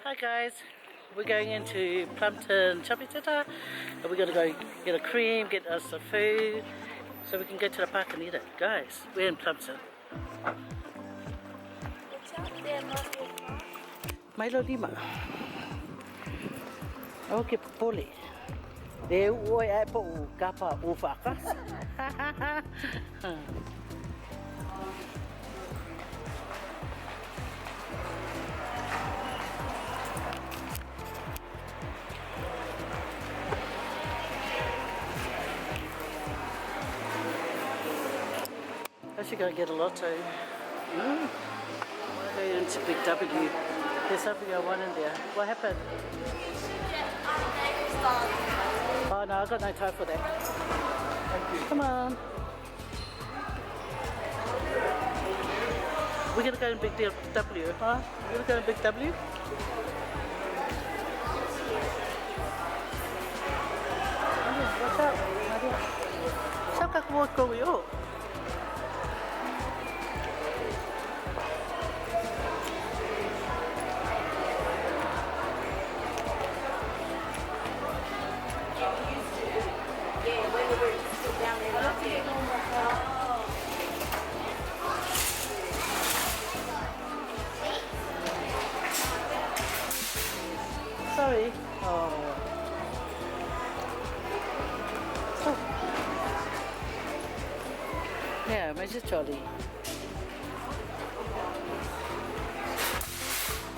Hi guys, we're going into Plumpton Shopping Centre and we're going to go get a cream, get us some food so we can go to the park and eat it. Guys, we're in Plumpton. Milo lima. Okay, poli. They oi ai po kapa o fakas. I should go get a lotto. Go into Big W. There's something I want in there. What happened? Oh no, I've got no time for that. Come on. We're gonna go in Big W, huh? We're gonna go in Big W? What's up? Sao các vô cầu yếu? Sorry. Oh. Yeah, Major Charlie.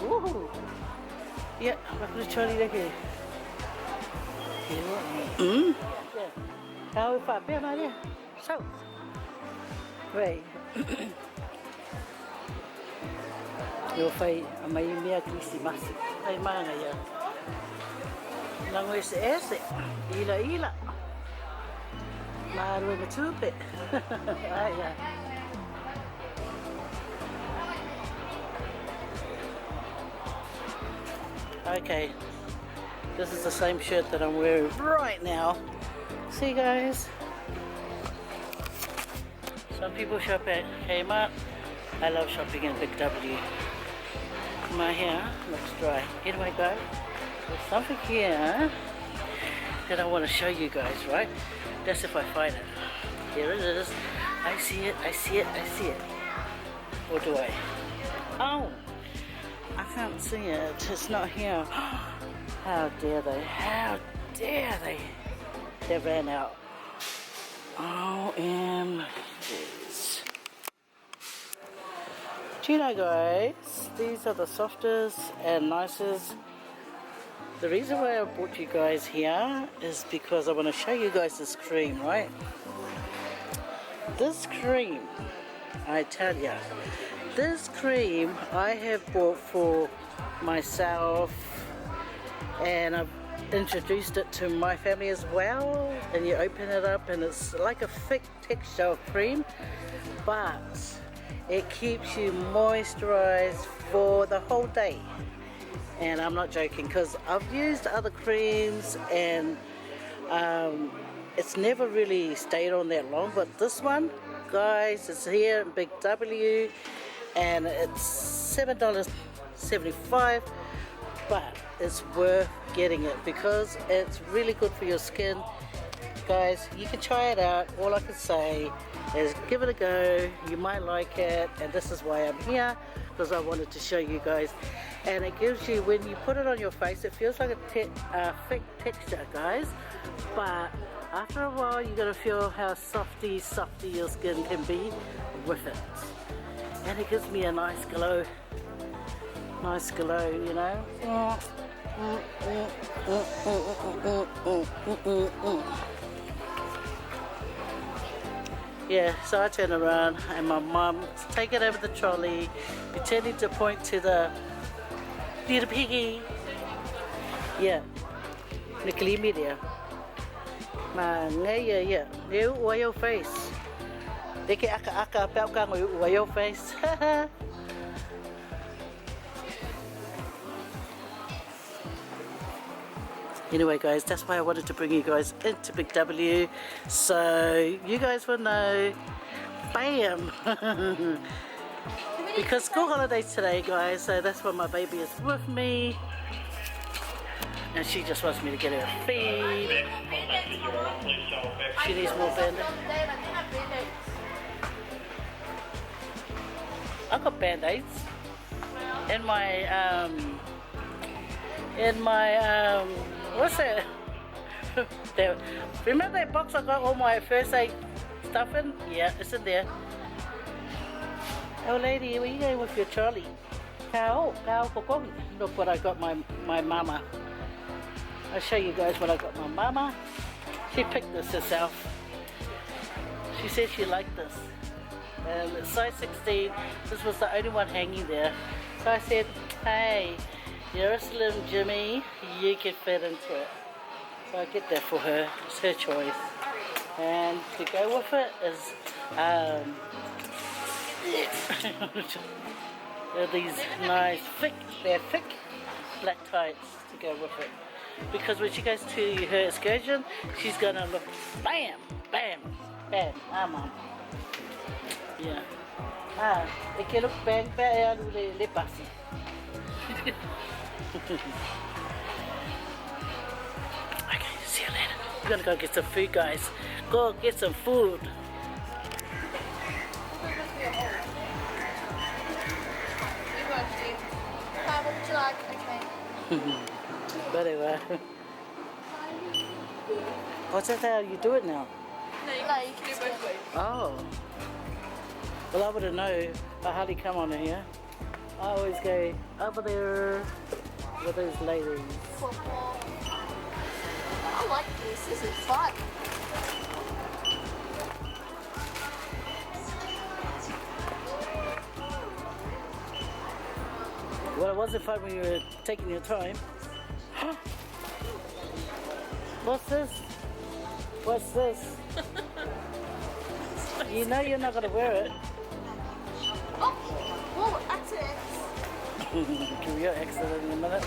Ooh. Yeah, Major Charlie lagi. Yeah. How far be mà đi? Sao? Vậy. Yo Faye, may mia Christmas. Ay mga ya. Nang SS, ila. Laro na tupe. Ay ya. Okay. This is the same shirt that I'm wearing right now. See guys? Some people shop at Kmart. I love shopping in Big W. My hair looks dry. Anyway guys, there's something here that I want to show you guys, right? That's if I find it. Here it is. I see it. Or do I? Oh! I can't see it. It's not here. How dare they? How dare they? They ran out. OMGs. Do you know guys, these are the softest and nicest. The reason why I brought you guys here is because I want to show you guys this cream, right? This cream, I tell ya, this cream I have bought for myself and I've introduced it to my family as well, and you open it up and it's like a thick texture of cream, but it keeps you moisturized for the whole day. And I'm not joking because I've used other creams and it's never really stayed on that long, but this one guys is here in Big W and it's $7.75, but it's worth getting it because it's really good for your skin. Guys, you can try it out. All I can say is give it a go. You might like it, and this is why I'm here, because I wanted to show you guys. And it gives you, when you put it on your face, it feels like a thick texture guys, but after a while you're going to feel how softy your skin can be with it, and it gives me a nice glow, you know. Yeah, so I turn around and my mum take it over the trolley, pretending to point to the little piggy. Yeah, Nicolimi there. Ma ngay yeah, nếu wear your face. They can aka about gang wear your face. Anyway guys, that's why I wanted to bring you guys into Big W, so you guys will know. Bam! because school holidays today, guys, so that's why my baby is with me. And she just wants me to get her a feed. She needs more band-aids. I've got band-aids. In my, what's that? Remember that box I got all my first aid stuff in? Yeah, it's in there. Oh lady, where you going with your trolley? Cow, look what I got my mama. I'll show you guys what I got my mama. She picked this herself. She said she liked this. And it's size 16. This was the only one hanging there. So I said, hey, you're a Slim Jimmy, you can fit into it. So I get that for her. It's her choice. And to go with it is they're these nice they're thick black tights to go with it. Because when she goes to her excursion, she's gonna look bam, bam, bam. Mom. Yeah. It can look bang, bang, le passi. Okay, see you later. We're gonna go get some food, guys. Go get some food. What would you like? Okay. Very well. What's that how you do it now? No, you can do both ways. Oh. Well, I wouldn't know. I hardly come on here. I always go over there with those ladies. I like this. This is fun. Well, it wasn't fun when you were taking your time. What's this? What's this? You know you're not going to wear it. Oh, whoa, accident. Give me your accident in a minute.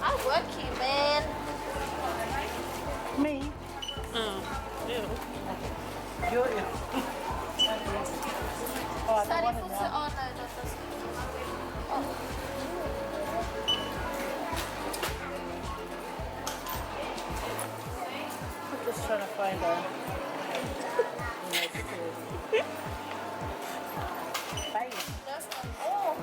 I work here, man. Me? Ew. You're oh, I don't Study want for it now. oh no, not this. Oh. I'm just trying to find a nice Faye. That's not. Oh.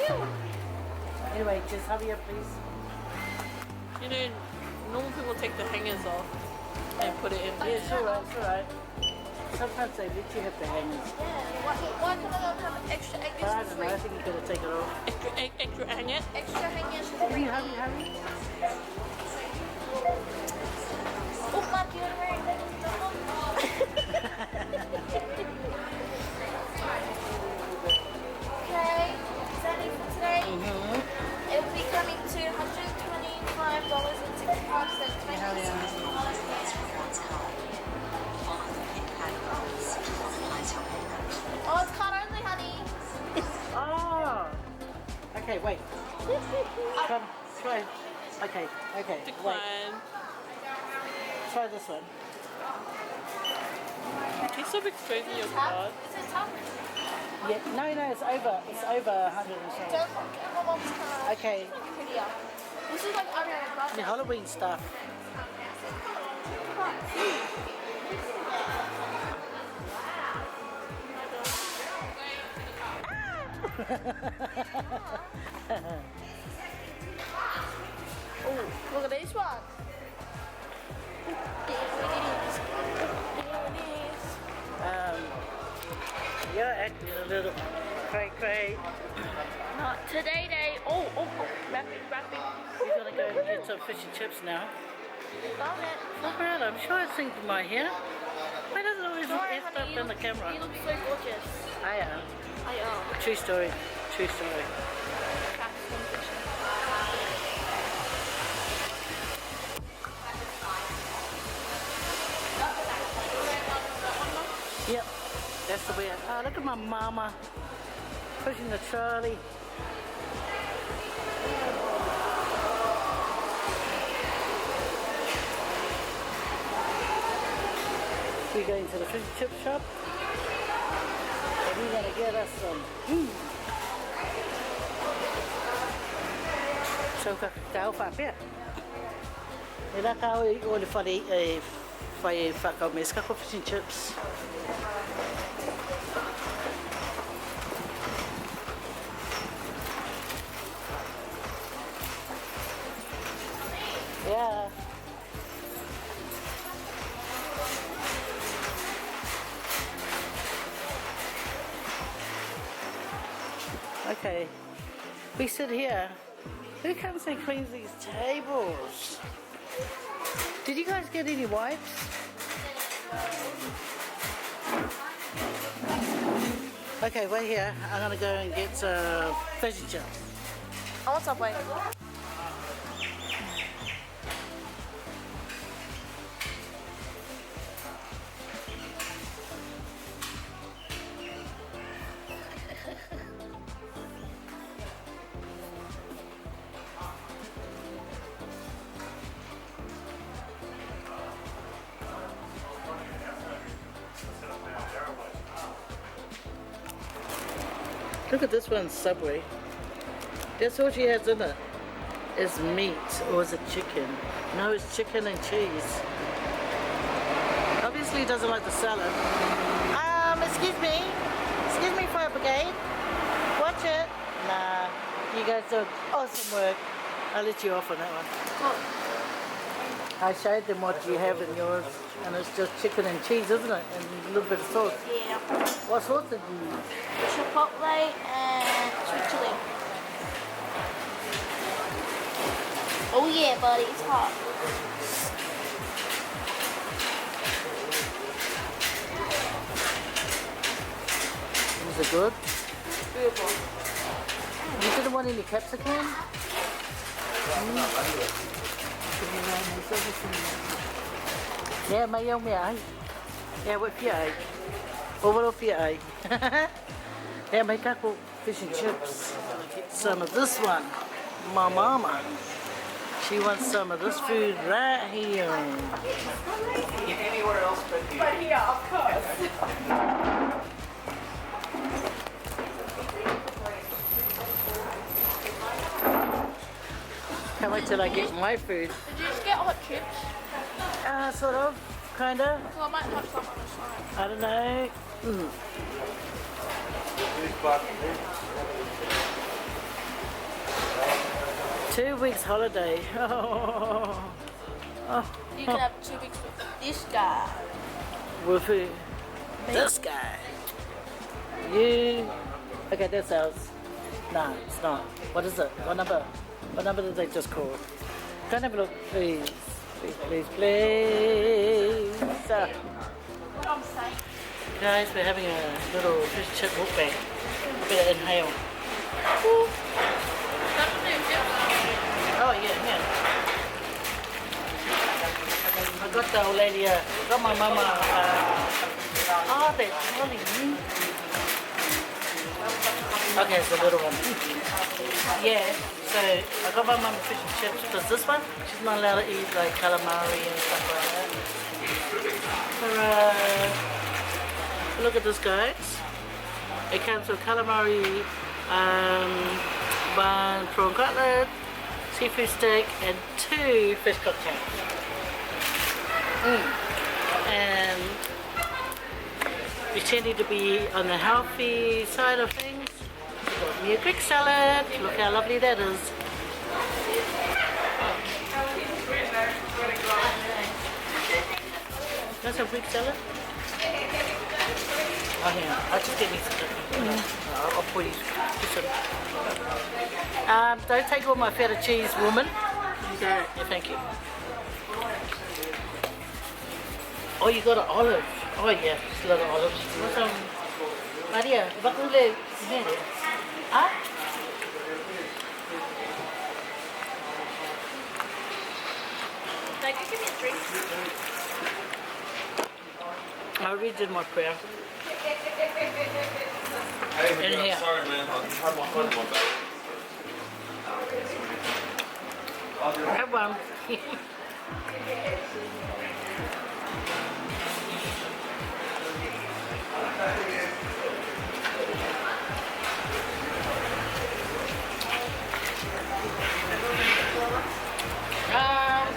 Ew. Anyway, just hurry up, please. You know, normal people take the hangers off and put it in. Yeah, it's alright, it's alright. Sometimes they let you have the hangers. Yeah. Why can't I not have extra But I hangers don't for know, I free? think you gotta take it off. Extra hanger. Extra hangers for Hurry, free. hurry, hurry. Oh, Mark, you want to wear it? Okay. Study for today. It will be coming to $125.65. Oh, it's card only, honey. Oh! Okay, wait. Come, try. Okay, wait. Decline. Try this one. Can you stop exposing your Tough? card? Is it tough? Yeah, no, it's over. It's over 100 and something. Don't look at my mom's card. Okay, Prettier. This is like Ariana Grande. the Halloween stuff. Oh, look at this one. You're acting a little cray. Not today, day. Oh, wrapping. You're gonna go and get some fish and chips now. Found it. Look around, I'm sure it's in my hair. Why does it always look Sorry, effed honey, up in the camera? You look so gorgeous. I am. I am. True story. True story. Yep, that's the way. Oh, look at my mama pushing the trolley. We're going to the fish and chip shop. And we're going to get us some. So cáo phạm biết. Người ta cáo oli phải có mấy cái fish and chips. Yeah. Okay. We sit here. Who comes and cleans these tables? Did you guys get any wipes? Okay, wait here. I'm gonna go and get some fish and chips. I want Subway. Look at this one, Subway. That's all she has in it. Is meat or is it chicken? No, it's chicken and cheese. Obviously doesn't like the salad. Excuse me, fire brigade. Watch it. Nah, you guys do awesome work. I'll let you off on that one. I showed them what you have in yours, and it's just chicken and cheese, isn't it? And a little bit of sauce. Yeah. What sauce did you use? Chipotle and sweet chili. Oh yeah, buddy, it's hot. Is it good? Beautiful. You didn't want any capsicum? Yeah, mấy ông mẹ ấy. Yeah, what phía ấy? Over phía ấy. Yeah, make up fish and chips. Get some of this one. My mama. She wants some of this food right here. Anywhere else but here, of course. Can't wait till I get my food. Did you just get hot chips? Sort of, kinda. Well, I might touch some on the side. I don't know. 2 weeks holiday. Oh. You can have 2 weeks with this guy. With who? This guy. You. Okay, that's ours. No, it's not. What is it? What number? What number did they just call? Go and have a look, please. Please, please, please. What I'm saying. Guys, we're having a little fish chip mukbang. Better inhale. Woo. Oh yeah, yeah. I got the old lady, got my mama, oh, that's Holly. Okay, it's a little one. Yeah, so I got my mama fish and chips because this one, she's not allowed to eat like calamari and stuff like that. Look at this, guys. It comes with calamari, one prawn cutlet, seafood steak, and 2 fish cocktails. And pretending to be on the healthy side of things, got me a Greek salad. Look how lovely that is. Want some Greek salad? Oh, here. I'll just get me some. I'll pour you some. Don't take all my feta cheese, woman. Yeah, thank you. Oh, you got an olive. Oh, yeah, just a lot of olives. Want some? Maria, what will they make? Huh? Like, give me a drink. I already did my prayer. Hey, In here. sorry, man. I had my phone in my bag. Have one.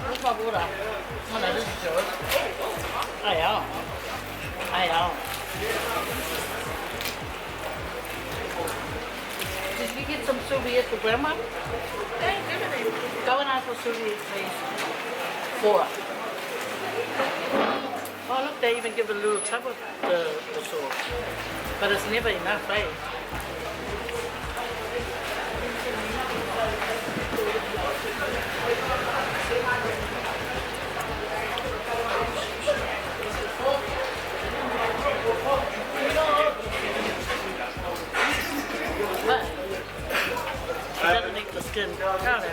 Where's my water? Oh no, this is yours. Oh yeah. Oh yeah. Did you get some souvenirs for Grandma? Go and ask for souvenirs, please. 4. Oh look, they even give a little tub of the sauce. But it's never enough, eh? But she doesn't eat the skin. Can't have it.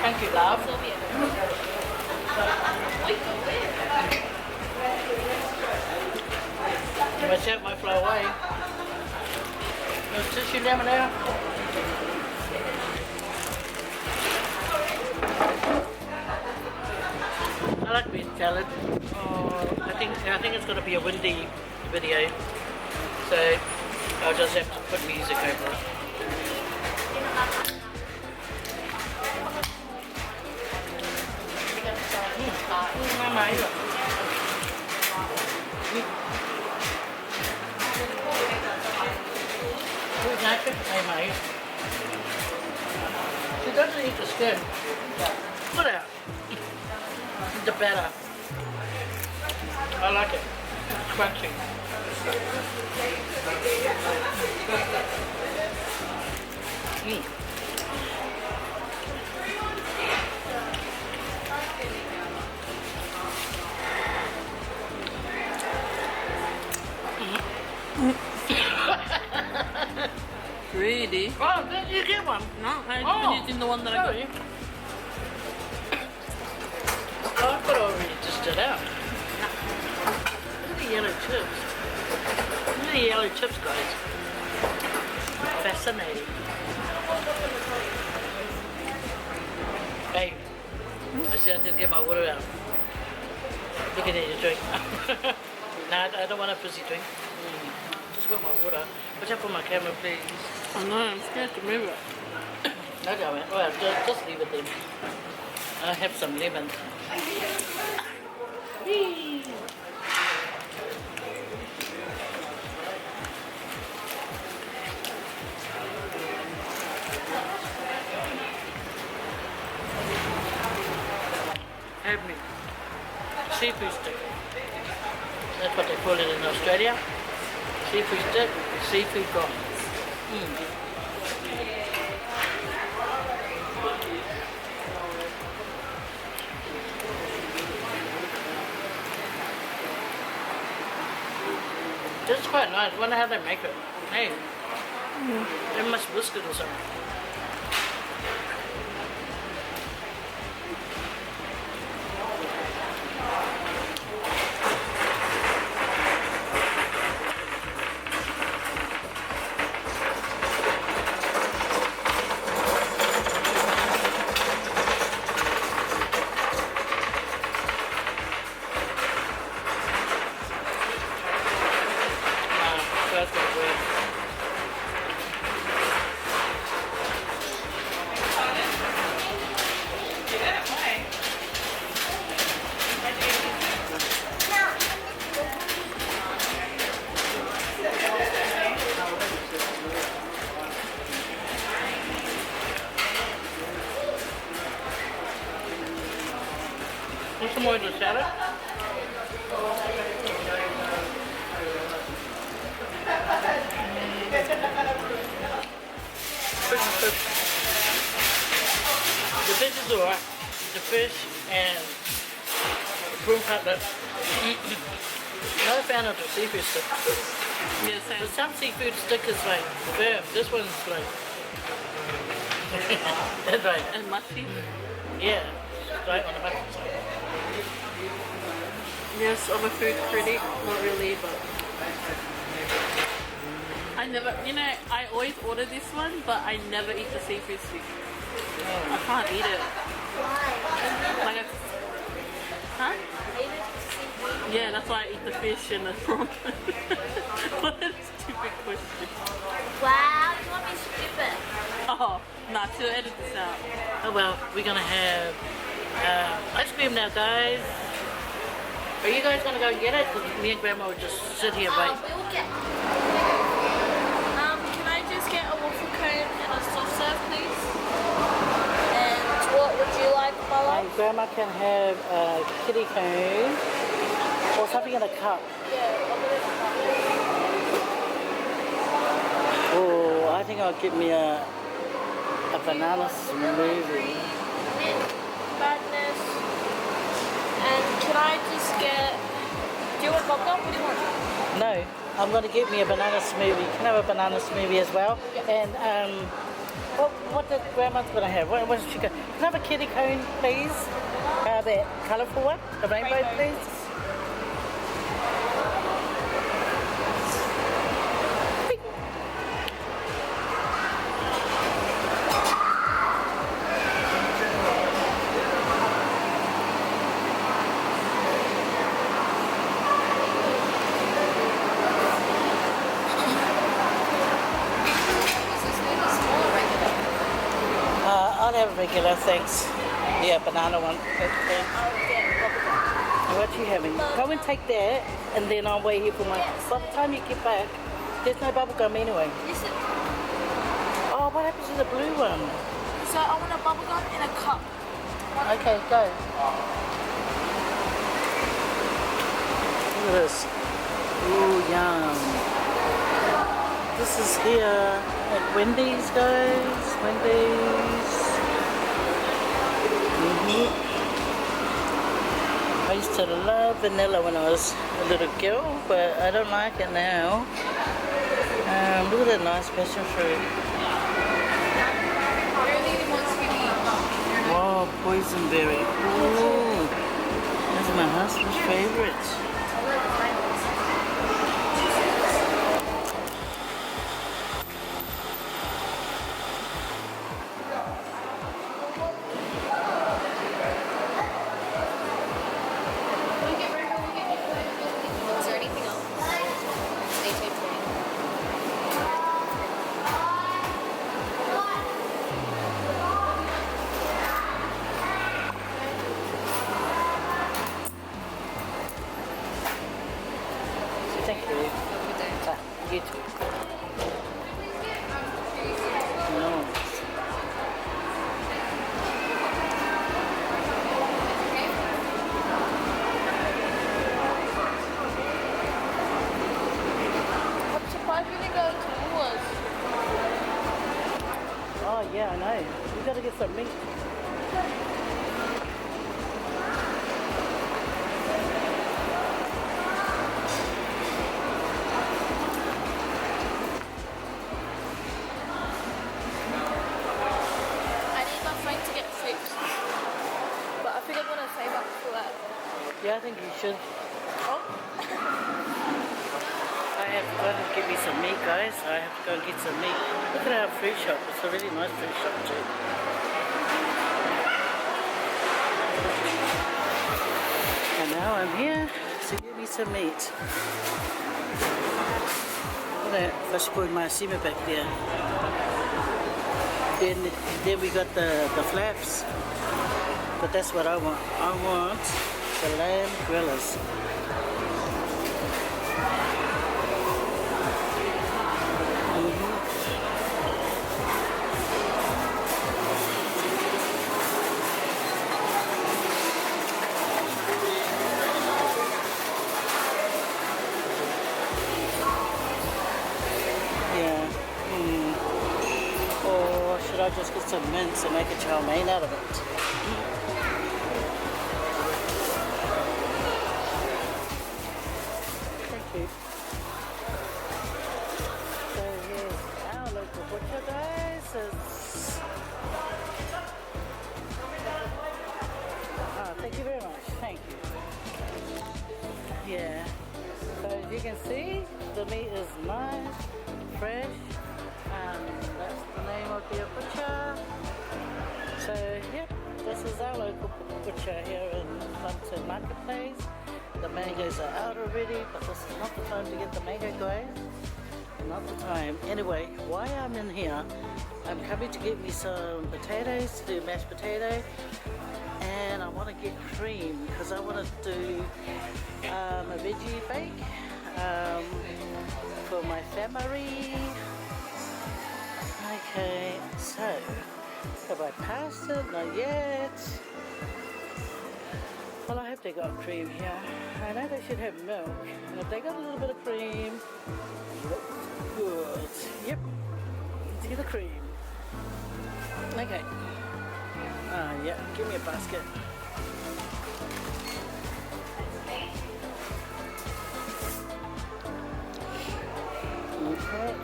Thank you, love. My shirt might fly away. There's tissue down there. I like being salad. Oh, I think it's gonna be a windy video, so I'll just have to put music over it. Ngon mày rồi. Who's that? Hey mate. She doesn't eat the skin. Put out. The better. I like it. It's crunchy. Really? Oh, did you get one? No, I've Oh. been using the one that I got. Sorry. Oh, I thought I already just did out. Look at the yellow chips. Look at the yellow chips, guys. Fascinating. Hey, I said I didn't get my water out. You can need a drink. No, I don't want a fizzy drink. Just got my water. Watch out for my camera, please. I know, I'm scared to move it. No, damn it. Well, just leave it then. I have some lemon. Whee! Have me. Seafood stick. That's what they call it in Australia. Seafood stick, seafood gone. This is quite nice. I wonder how they make it. Hey, they must whisk it or something. That's good. Want some more of the salad? Fish and chips. The fish is alright. The fish and prawn cutlet. Not a fan of the seafood stick. Yeah, same. But some seafood stick is like firm. This one's like that's right. And mushy. Yeah, right on the back side. Yes, I'm a food critic. Not really, but I never, I always order this one, but I never eat the seafood stick. I can't eat it. Why? Like a, huh? Maybe it's seafood. Yeah, that's why I eat the fish and the prawn. What a stupid question. Wow, you want me stupid? Oh, nah, to edit this out. Oh well, we're gonna have ice cream now, guys. Are you guys gonna go get it? 'Cause me and Grandma will just sit here wait. We'll get. Can I just get a waffle cone and a soft serve, please? And what would you like, Mala? And Grandma can have a kitty cone or something in a cup. Yeah, I'll get it. Oh, I think I'll get me a banana smoothie. Madness. And can I just get... Do you want bubblegum? What do you want? No, I'm gonna get me a banana smoothie. Can I have a banana smoothie as well? And what did Grandma's gonna have? What did she go? Can I have a kitty cone, please? That colourful one, the rainbow, please. I'll have a regular, thanks. Yeah, banana one. Thanks. What are you having? Go and take that, and then I'll wait here for my... By the time you get back, there's no bubble gum anyway. Yes, it... Oh, what happens to the blue one? So I want a bubblegum in a cup. Okay, go. Look at this. Ooh, yum. This is here at Wendy's, guys. Wendy's. I used to love vanilla when I was a little girl, but I don't like it now. Look at that nice passion fruit. Wow, boysenberry. Ooh, that's my husband's favorite. Is there anything else? Stay tuned for me. Thank you. You too. No. I'm surprised we didn't go to Woolworths. Oh yeah, I know. We gotta get some meat. I need my friend to get fixed. But I think I'm gonna save up for that. Yeah, I think you should. Oh? I have to go and get me some meat, guys. I have to go and get some meat. Look at our fruit shop. It's a really nice fruit shop too. And now I'm here to get me some meat. Look at that. I should put my seamer back there. Then we got the flaps. But that's what I want. I want the lamb grillers. Or should I just get some mince and make a chow mein out of it? Thank you. So here's our local butcher, guys. Thank you very much. Thank you. Yeah. So as you can see, the meat is nice, fresh. That's the name of the butcher. So, yep, this is our picture here in Plumpton Marketplace. The mangoes are out already, but this is not the time to get the mango, guys. Not the time. Anyway, why I'm in here, I'm coming to get me some potatoes to do mashed potato, and I want to get cream because I want to do a veggie bake for my family. Okay, so have I passed it? Not yet. Well, I hope they got cream here. I know they should have milk, and if they got a little bit of cream, looks good. Yep, see the cream. Okay. Yeah, give me a basket. Okay.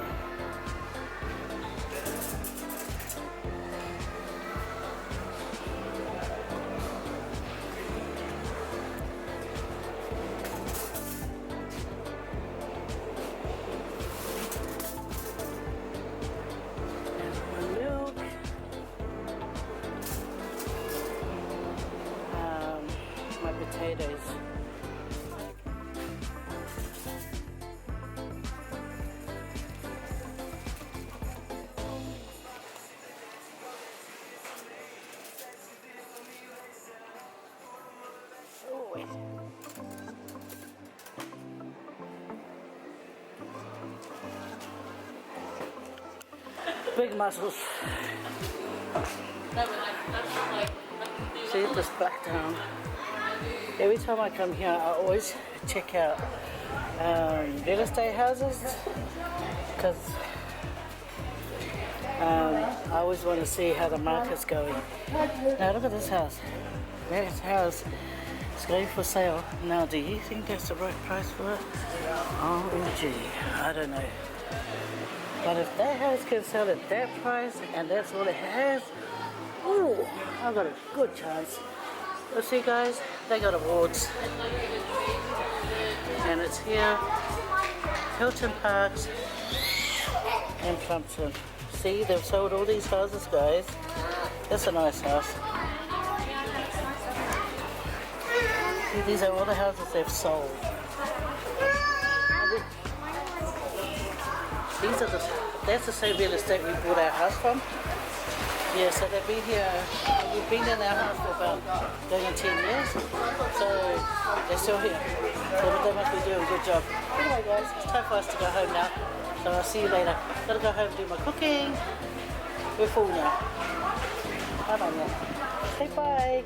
Potatoes. Oh. Big muscles. See this back down. Every time I come here, I always check out real estate houses because I always want to see how the market's going. Now look at this house. This house is going for sale. Now, do you think that's the right price for it? OMG, I don't know. But if that house can sell at that price and that's all it has, ooh, I've got a good chance. Let's see, guys, they got awards, and it's here, Hilton Parks in Plumpton. See, they've sold all these houses, guys. That's a nice house. See, these are all the houses they've sold. These are that's the same real estate we bought our house from. Yeah, so they've been here, we've been in our house for about going on 10 years, so they're still here. So they must be doing a good job. Anyway guys, it's time for us to go home now, so I'll see you later. Gotta go home and do my cooking. We're full now. Bye-bye now. Say bye.